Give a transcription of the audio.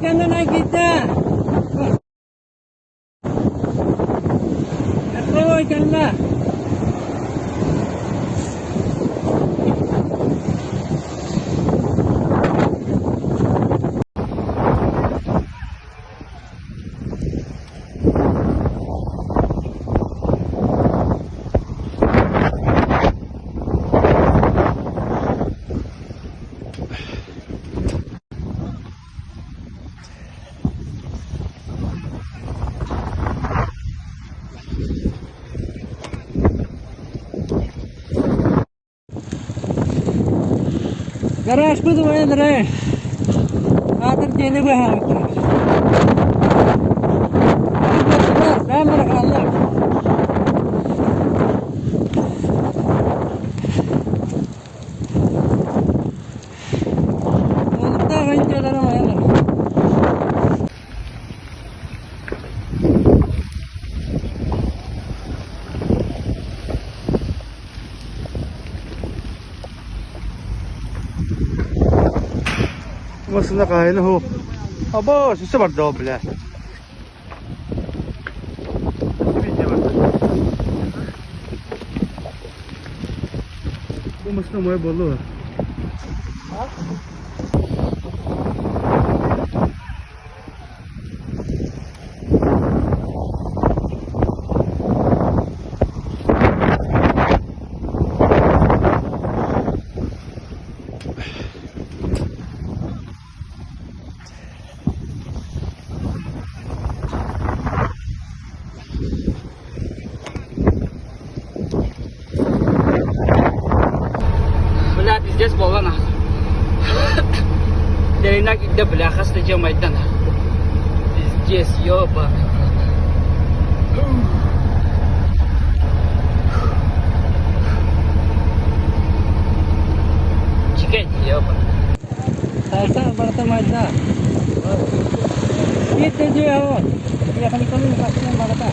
ikan na nakikita. Ito, ikan na. Garage ko tuh ya dre. Atar jene gue ha. Ramar Allah. Kita kan jalan mana? Mas nakain ho. Aba, susah berdoble. Bu mas na mo bolo. Just bola na. Dari nak ida belakas tu jam maidan. Just yo ba. Chicken yo ba. Saya bertemu aja. Itu dia. Ya kami kasih yang berkata.